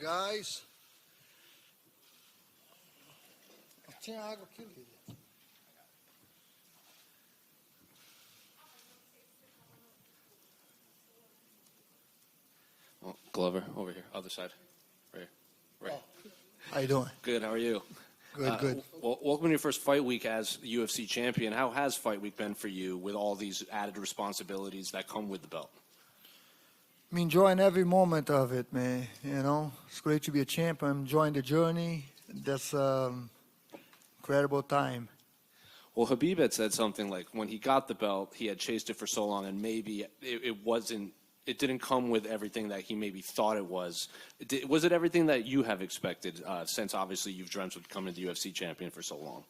guys. Thiago aqui, líder. Oh, Glover, over here, other side. Right. How you doing? Good, how are you? Good. Well, welcome to your first fight week as UFC champion. How has fight week been for you with all these added responsibilities that come with the belt? I'm enjoying every moment of it, man. You know, it's great to be a champ. I'm enjoying the journey. That's incredible time. Well, Khabib had said something like when he got the belt, he had chased it for so long, and maybe it didn't come with everything that he maybe thought it was. Was it everything that you have expected, since obviously you've dreamt of becoming the UFC champion for so long?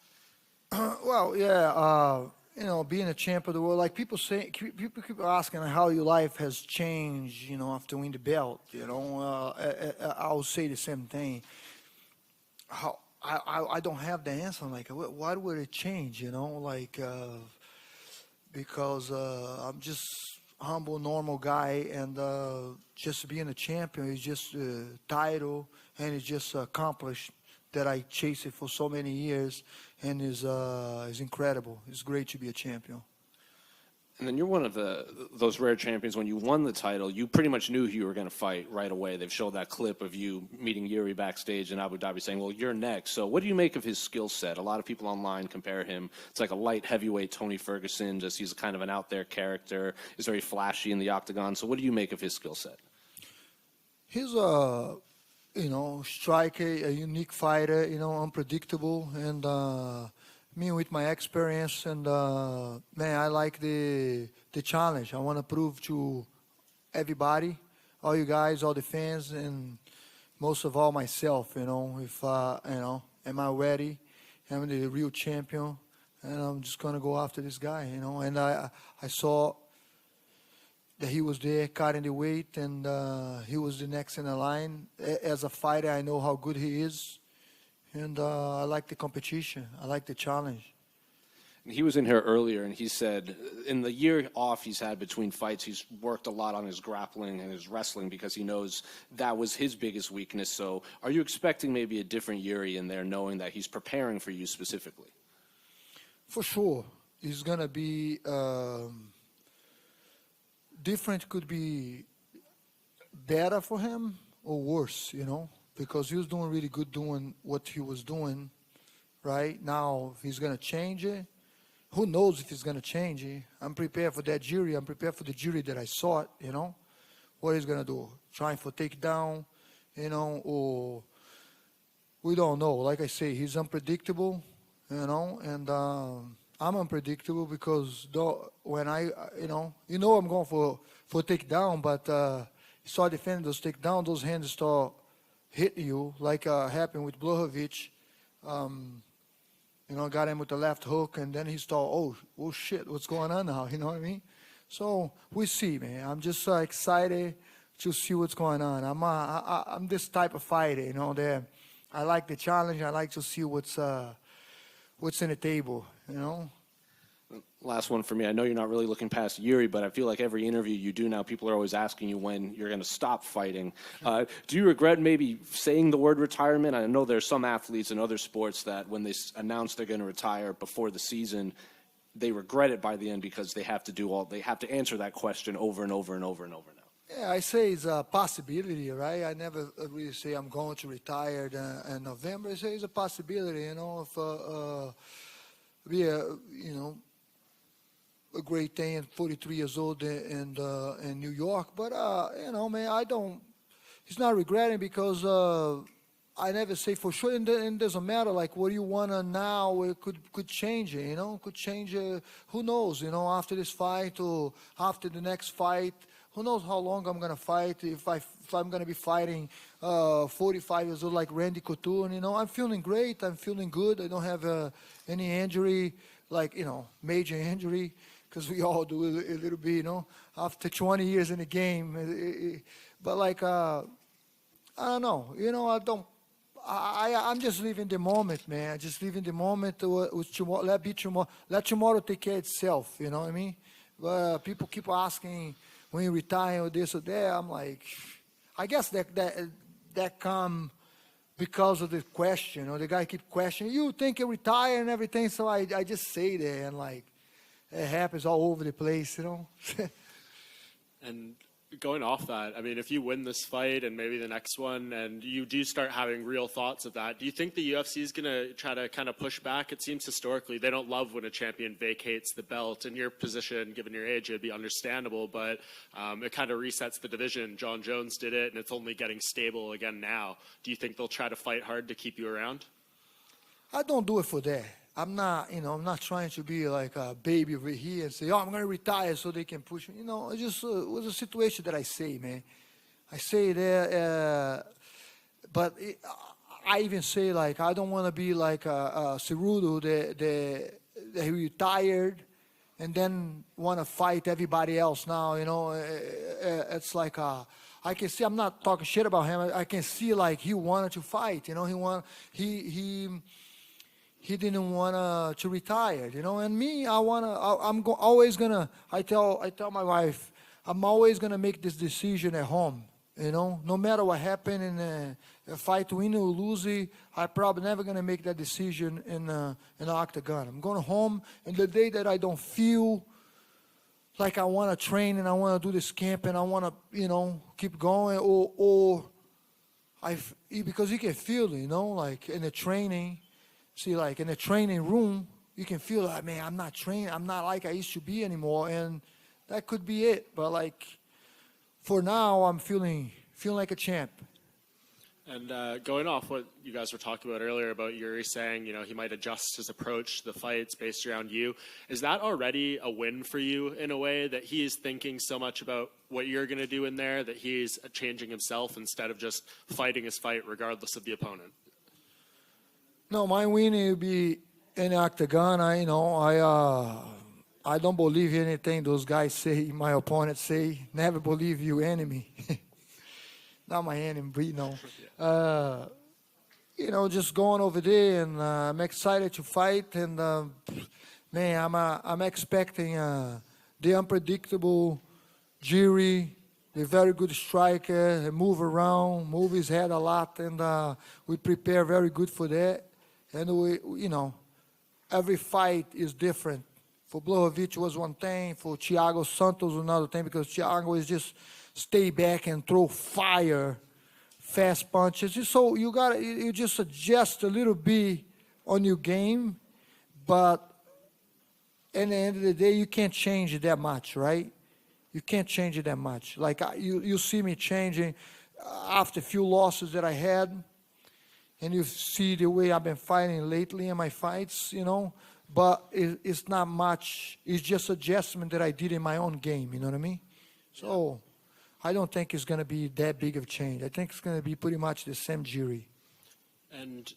Well, yeah. You know, being a champ of the world, like people keep asking how your life has changed, you know, after winning the belt. You know, I'll say the same thing. How I don't have the answer. Like, why would it change? You know, like because I'm just humble, normal guy, and just being a champion is just a title, and it's just accomplished that I chased it for so many years, and is incredible. It's great to be a champion. And then you're one of those rare champions. When you won the title, you pretty much knew who you were going to fight right away. They've showed that clip of you meeting Yuri backstage in Abu Dhabi saying, well, you're next. So what do you make of his skill set? A lot of people online compare him. It's like a light heavyweight Tony Ferguson. Just he's kind of an out there character. He's very flashy in the octagon. So what do you make of his skill set? He's a striker, a unique fighter, unpredictable. And me with my experience, and man, I like the challenge. I want to prove to everybody, all you guys, all the fans, and most of all myself, if am I ready? Am I the real champion? And I'm just going to go after this guy, And I saw that he was there cutting the weight, and he was the next in the line. As a fighter, I know how good he is. And I like the competition. I like the challenge. He was in here earlier, and he said in the year off he's had between fights, he's worked a lot on his grappling and his wrestling because he knows that was his biggest weakness. So are you expecting maybe a different Yuri in there, knowing that he's preparing for you specifically? For sure. He's going to be different, could be better for him or worse, because he was doing really good doing what he was doing. Right now, if he's going to change it, who knows if he's going to change it. I'm prepared for that jury. I'm prepared for the jury that I saw, what he's going to do. Trying for takedown, or we don't know. Like I say, he's unpredictable, and I'm unpredictable because when I'm going for takedown, but start defending those takedown, those hands start hitting you, like happened with Blachowicz. Got him with the left hook, and then he thought, oh shit, what's going on now? You know what I mean? So we see, man. I'm just excited to see what's going on. I'm this type of fighter, that I like the challenge. I like to see what's in the table, Last one for me. I know you're not really looking past Yuri, but I feel like every interview you do now, people are always asking you when you're going to stop fighting. Do you regret maybe saying the word retirement? I know there's some athletes in other sports that when they announce they're going to retire before the season, they regret it by the end because they have to answer that question over and over and over and over now. Yeah, I say it's a possibility, right? I never really say I'm going to retire in November. I say it's a possibility, if be a great thing at 43 years old in New York. But, man, it's not regretting because I never say for sure. And it doesn't matter, like, what you want to now, it could change it, could change it. Who knows, after this fight or after the next fight. Who knows how long I'm going to fight, if I'm going to be fighting 45 years old like Randy Couture. I'm feeling great. I'm feeling good. I don't have any injury, like, major injury. Because we all do a little bit, after 20 years in the game. But like, I don't know, I'm just living the moment, man. Just living the moment. With tomorrow, let tomorrow take care of itself. You know what I mean? But people keep asking when you retire or this or that. I'm like, I guess that that come because of the question. The guy keep questioning, you think you retire and everything, so I just say that, and like, it happens all over the place, And going off that, I mean, if you win this fight and maybe the next one, and you do start having real thoughts of that, do you think the UFC is going to try to kind of push back? It seems historically they don't love when a champion vacates the belt. In your position, given your age, it'd be understandable, but it kind of resets the division. John Jones did it, and it's only getting stable again now. Do you think they'll try to fight hard to keep you around? I don't do it for that. I'm not, I'm not trying to be like a baby over here and say, oh, I'm going to retire so they can push me. It just was a situation that I say, man. I say that, but I even say, like, I don't want to be like a Cerudo that he retired and then want to fight everybody else now, It's like, I can see, I'm not talking shit about him. I can see, like, he wanted to fight, he didn't want to retire, And me, always gonna. I tell my wife, I'm always gonna make this decision at home, No matter what happened in a fight, win or lose, I probably never gonna make that decision in the octagon. I'm going home, and the day that I don't feel like I want to train and I want to do this camp and I want to, keep going, or because you can feel it, like in the training. See, like in the training room, you can feel like, man, I'm not training. I'm not like I used to be anymore. And that could be it. But like, for now, I'm feeling like a champ. And going off what you guys were talking about earlier about Yuri saying, he might adjust his approach to the fights based around you. Is that already a win for you in a way that he is thinking so much about what you're going to do in there that he's changing himself instead of just fighting his fight regardless of the opponent? No, my win will be in the octagon. I don't believe anything those guys say, my opponents say. Never believe you enemy. Not my enemy, but just going over there, and I'm excited to fight. And man, I'm expecting the unpredictable Jiří, a very good striker, move around, move his head a lot, and we prepare very good for that. And every fight is different. For Blachowicz was one thing. For Thiago Santos another thing, because Thiago is just stay back and throw fire, fast punches. So you just adjust a little bit on your game, but at the end of the day, you can't change it that much, right? You can't change it that much. Like you see me changing after a few losses that I had. And you see the way I've been fighting lately in my fights, But it's not much. It's just adjustment that I did in my own game, you know what I mean? So I don't think it's going to be that big of a change. I think it's going to be pretty much the same Jiří. And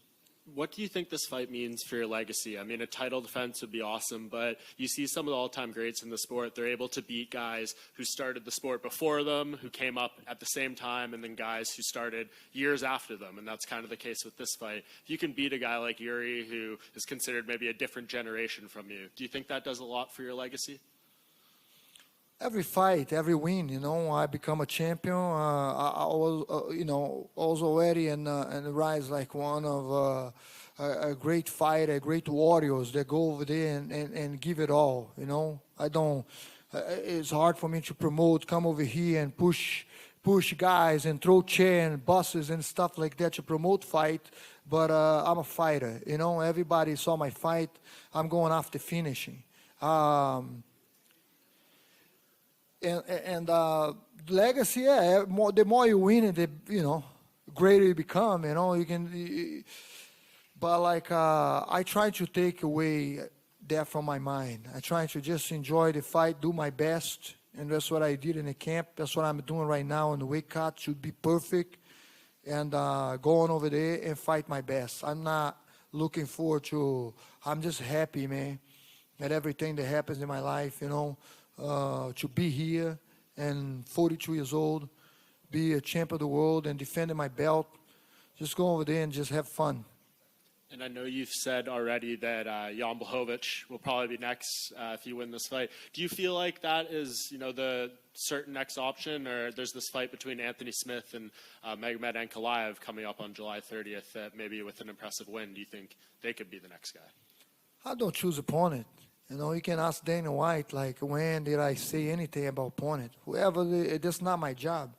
what do you think this fight means for your legacy? I mean, a title defense would be awesome, but you see some of the all-time greats in the sport. They're able to beat guys who started the sport before them, who came up at the same time, and then guys who started years after them, and that's kind of the case with this fight. If you can beat a guy like Yuri, who is considered maybe a different generation from you, do you think that does a lot for your legacy? Every fight, every win, I become a champion. I was, was already in the rise like one of a great fighter, great warriors that go over there and give it all. I don't. It's hard for me to promote, come over here and push guys and throw chairs and buses and stuff like that to promote fight. But I'm a fighter. Everybody saw my fight. I'm going after finishing. And legacy, yeah. The more you win, the greater you become. You can. But like I try to take away that from my mind. I try to just enjoy the fight, do my best, and that's what I did in the camp. That's what I'm doing right now in the weight cut. Should be perfect, and going over there and fight my best. I'm not looking forward to. I'm just happy, man, at everything that happens in my life. To be here and 42 years old, be a champ of the world and defending my belt, just go over there and just have fun. And I know you've said already that Jan Blachowicz will probably be next if you win this fight. Do you feel like that is, the certain next option, or there's this fight between Anthony Smith and Magomed Ankalaev coming up on July 30th that maybe with an impressive win, do you think they could be the next guy? I don't choose opponent. You can ask Dana White, like, when did I say anything about opponent? That's not my job.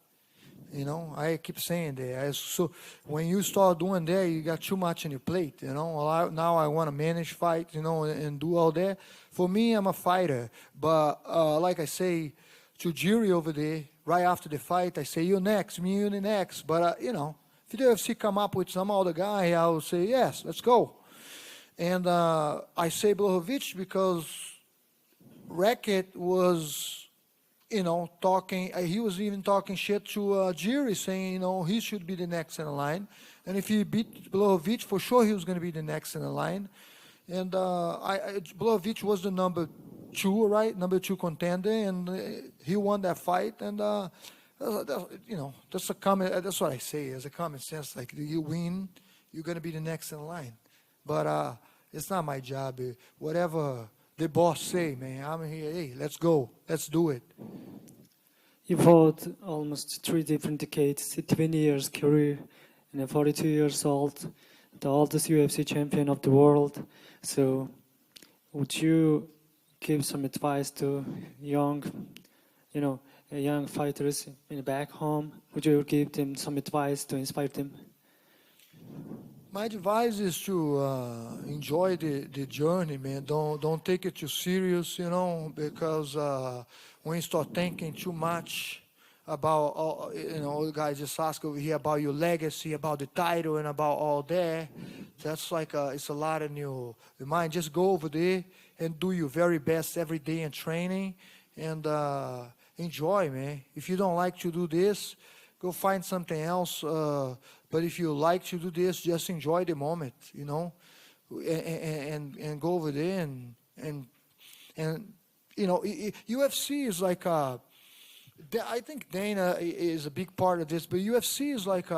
I keep saying that. So when you start doing that, you got too much on your plate. Now I want to manage fight, and do all that. For me, I'm a fighter. But like I say to Jiří over there, right after the fight, I say, you next, me, you next. But, if the UFC come up with some other guy, I will say, yes, let's go. And I say Blachowicz because Racket was... talking, he was even talking shit to Jiří, saying, he should be the next in the line. And if he beat Blachowicz, for sure he was going to be the next in the line. And Blachowicz was the number 2, right? Number 2 contender, and he won that fight. And, that's a common, that's what I say, as a common sense. Like, you win, you're going to be the next in the line. But it's not my job. Whatever the boss say, man, I'm here, hey, let's go, let's do it. You fought almost 3 different decades, 20 years career, and a 42 years old, the oldest UFC champion of the world. So would you give some advice to young fighters back home? Would you give them some advice to inspire them? My advice is to enjoy the journey, man. Don't take it too serious, because when you start thinking too much about, the guy just asked over here about your legacy, about the title, and about all that, that's like it's a lot in your mind. Just go over there and do your very best every day in training, and enjoy, man. If you don't like to do this, go find something else. But if you like to do this, just enjoy the moment, and go over there and UFC is like I think Dana is a big part of this, but UFC is like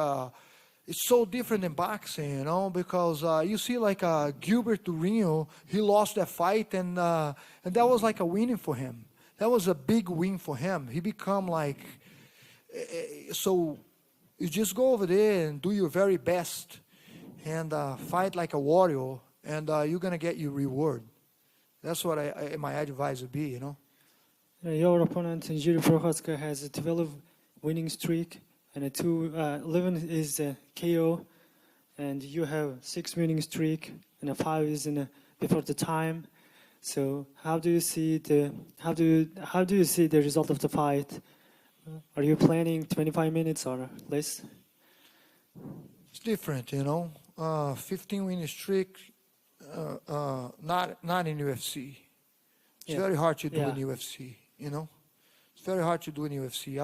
it's so different than boxing, because you see like Gilbert Durinho, he lost that fight, and that was like a winning for him. That was a big win for him. He become like so. You just go over there and do your very best and fight like a warrior, and you're going to get your reward. That's what my advice would be, Your opponent, Jiří Procházka, has a 12 winning streak, and 11 is a KO, and you have 6 winning streak, and 5 is before the time. So how do you see the result of the fight? Are you planning 25 minutes or less? It's different, 15 winning streak, not in UFC. It's very hard to do in UFC, It's very hard to do in UFC.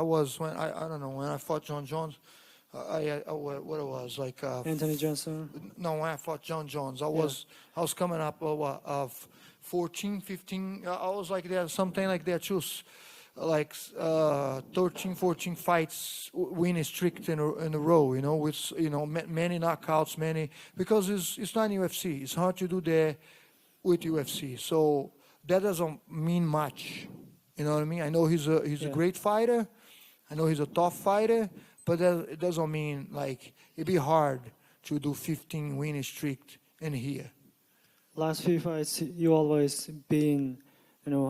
When I fought John Jones, what it was like Anthony Johnson. No, when I fought John Jones, I was coming up of 14, 15. I was like that, something like that too. Like 13, 14 fights winning streak in a row, with many knockouts, because it's not UFC. It's hard to do that with UFC. So that doesn't mean much. You know what I mean? I know he's a great fighter. I know he's a tough fighter, but it doesn't mean like it'd be hard to do 15 winning streak in here. Last few fights, you always been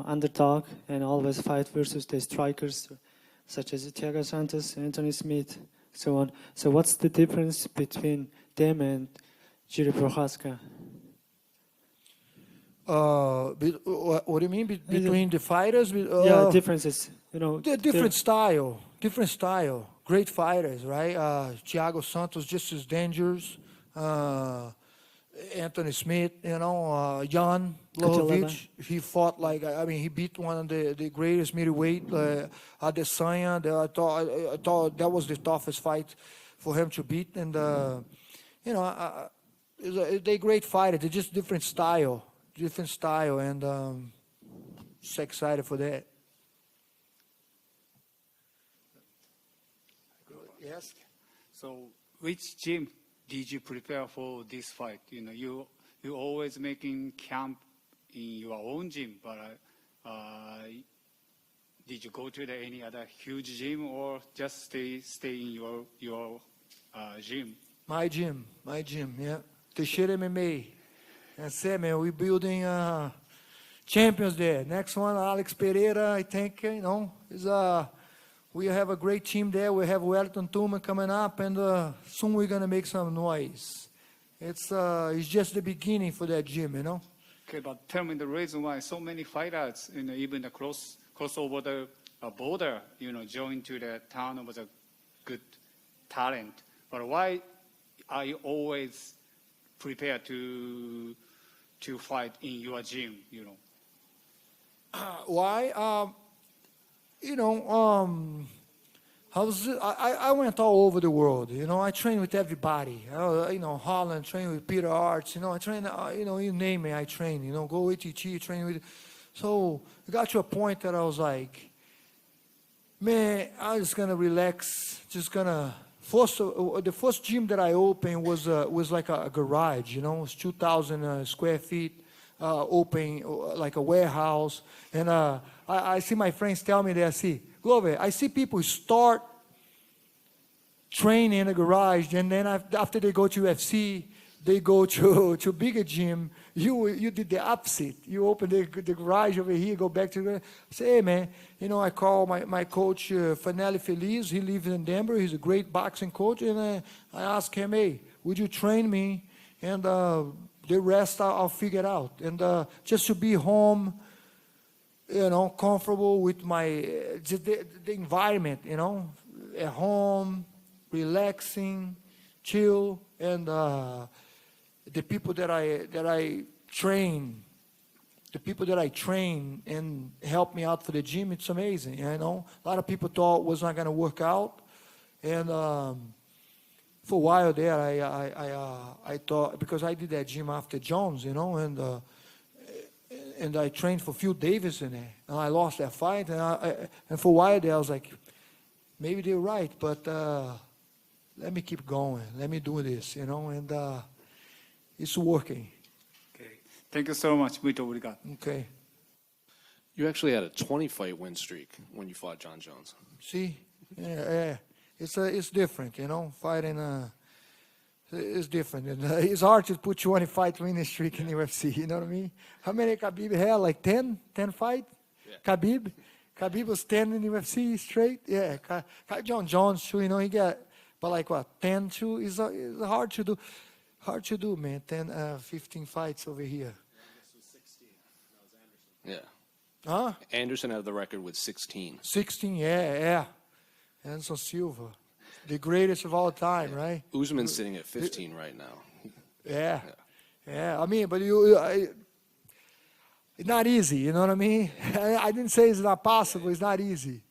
underdog and always fight versus the strikers, such as Thiago Santos, Anthony Smith, so on. So what's the difference between them and Jiří Procházka? What do you mean between the fighters? Differences. They're different style. Great fighters, right? Thiago Santos just as dangerous. Anthony Smith, Jan Blachowicz, he fought he beat one of the greatest middleweight, Adesanya. I thought that was the toughest fight for him to beat, and they're great fighters. They're just different style, and just excited for that. Yes. So, which gym did you prepare for this fight? You know, you always making camp in your own gym, but did you go to any other huge gym or just stay in your gym? My gym, yeah. Teixeira MMA. That's it, man. We're building champions there. Next one, Alex Pereira, I think, you know, we have a great team there. We have Wellington Tuma coming up, and soon we're going to make some noise. It's just the beginning for that gym, you know. Okay, but tell me the reason why so many fighters, you know, even the cross over the border, you know, join to the town with a good talent. But why are you always prepared to fight in your gym, you know? Why? You know, I went all over the world. You know, I trained with everybody. You know, Holland, trained with Peter Arts. You know, I train. You know, you name it, I train. You know, go with ATT, train with. So it got to a point that I was like, man, I'm just gonna relax. Just gonna. The first gym that I opened was like a garage. You know, it was 2,000 square feet. Open like a warehouse, and I see my friends tell me that Glover, I see people start training in a garage, and then after they go to UFC, they go to bigger gym. You did the opposite. You open the garage over here, go back to the. Say, hey man, you know, I call my coach Fanelli Feliz. He lives in Denver. He's a great boxing coach, and I asked him, hey, would you train me? And the rest I'll figure out. And just to be home, you know, comfortable with the environment, you know, at home, relaxing, chill, and the people that I train, and help me out for the gym, it's amazing, you know. A lot of people thought it was not going to work out, and for a while there, I thought, because I did that gym after Jones, you know, and I trained for Phil Davis in there, and I lost that fight, and for a while there, I was like, maybe they're right, but let me keep going, let me do this, you know, and it's working. Okay, thank you so much. Muito obrigado. Okay. You actually had a 20-fight win streak when you fought John Jones. See, yeah. It's different, you know, fighting, it's different. And it's hard to put 25 winning streak in UFC, you know what I mean? How many Khabib had? Like 10 fights? Yeah. Khabib was 10 in UFC straight? Yeah. John Jones too, you know, he got, but like what, 10 too? It's hard to do. Hard to do, man. 10, 15 fights over here. Yeah. Huh? Anderson had the record with 16. 16, yeah. Anderson Silva, the greatest of all time, right? Usman's sitting at 15 right now. Yeah. I mean, but it's not easy, you know what I mean? I didn't say it's not possible. It's not easy.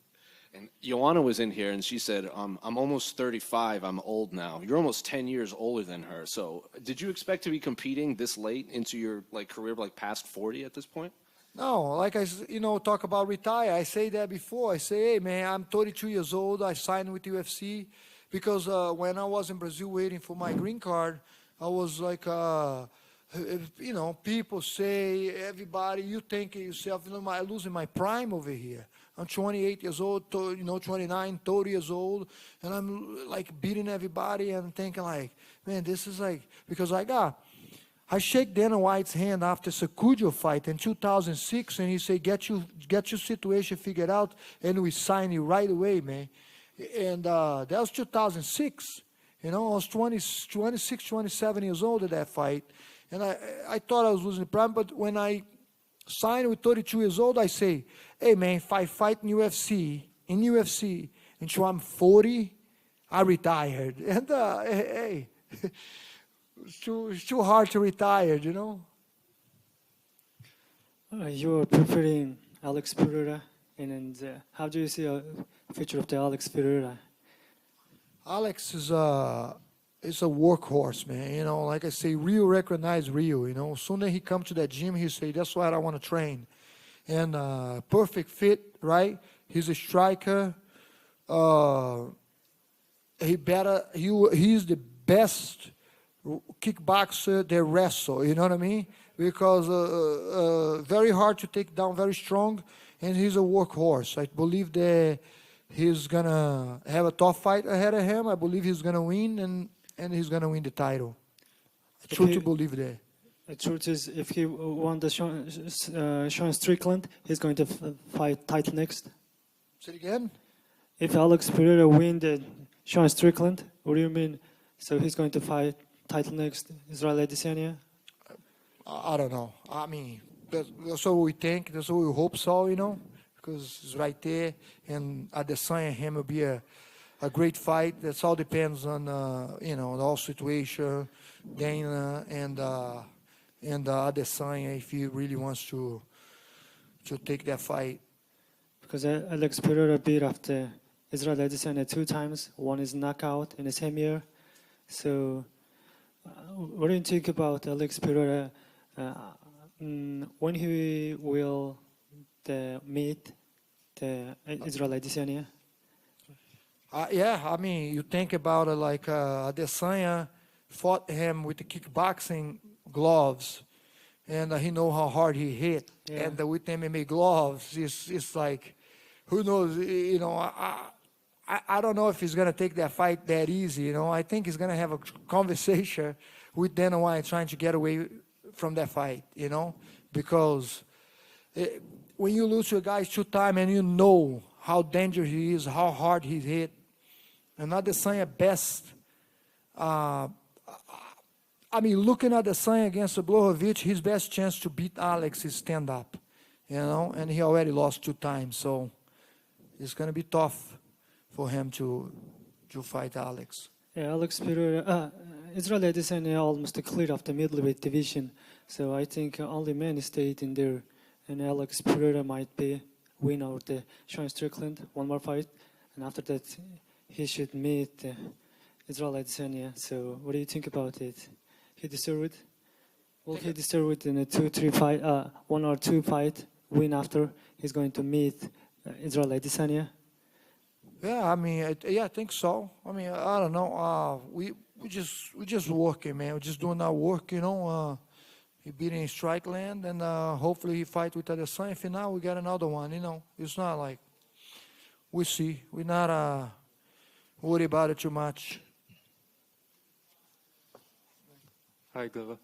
And Joanna was in here, and she said, I'm almost 35. I'm old now. You're almost 10 years older than her. So did you expect to be competing this late into your career, past 40 at this point? No, like talk about retire. I say that before. I say, hey, man, I'm 32 years old. I signed with UFC because when I was in Brazil waiting for my green card, I was like, people say, everybody, you think yourself, I'm losing my prime over here. I'm 28 years old, 29, 30 years old, and I'm like beating everybody and thinking like, man, this is like, because I shake Dana White's hand after Sacudio fight in 2006, and he said, get your situation figured out, and we sign you right away, man. And that was 2006. You know, I was 26, 27 years old at that fight, and I thought I was losing the prime, but when I signed with 32 years old, I say, hey, man, if I fight in UFC until I'm 40, I retired. And, hey, it's too hard to retire, you know? You're preparing Alex Pereira, and how do you see a future of the Alex Pereira? Alex is a workhorse, man. You know, like I say, Rio recognize Rio. You know, soon as he come to that gym, he say, that's what I want to train. And perfect fit, right? He's a striker. He's the best kickboxer, they wrestle. You know what I mean? Because very hard to take down, very strong, and he's a workhorse. I believe that he's gonna have a tough fight ahead of him. I believe he's gonna win, and he's gonna win the title. I truly believe that. The truth is, if he won the Sean Strickland, he's going to fight title next. Say it again. If Alex Pereira win the Sean Strickland, what do you mean? So he's going to fight title next, Israel Adesanya? I don't know. I mean, that's what we think. That's what we hope so, you know, because it's right there. And Adesanya and him will be a great fight. That all depends on, you know, the whole situation, Dana and Adesanya, if he really wants to take that fight. Because Alex Pereira beat after Israel Adesanya 2 times. One is knockout in the same year. So, what do you think about Alex Pereira when he will meet the Israel Adesanya? Yeah, I mean, you think about it like Adesanya fought him with the kickboxing gloves, and he know how hard he hit. Yeah. And with MMA gloves, it's like, who knows? You know, I don't know if he's gonna take that fight that easy. You know, I think he's gonna have a conversation with Dana White trying to get away from that fight. You know, because when you lose to a guy 2 times and you know how dangerous he is, how hard he hit, and Adesanya best. I mean, looking at Adesanya against Blachowicz, his best chance to beat Alex is stand-up, you know, and he already lost 2 times, so it's going to be tough for him to fight Alex. Yeah, Alex Pereira, Israel Adesanya almost cleared of the middleweight division, so I think only man stayed in there, and Alex Pereira might be winner of the Sean Strickland, 1 more fight, and after that he should meet Israel Adesanya. So what do you think about it? He deserved it? Will he deserve it in a 2-3 fight, 1 or 2 fight win after he's going to meet Israel Adesanya? Yeah, I mean, I think so. I mean, I don't know. We just working, man. We're just doing our work, you know. He beating Strickland, and hopefully he fight with Adesanya. If now we got another one, you know. It's not like, we see. We're not worried about it too much. Hi, Glover.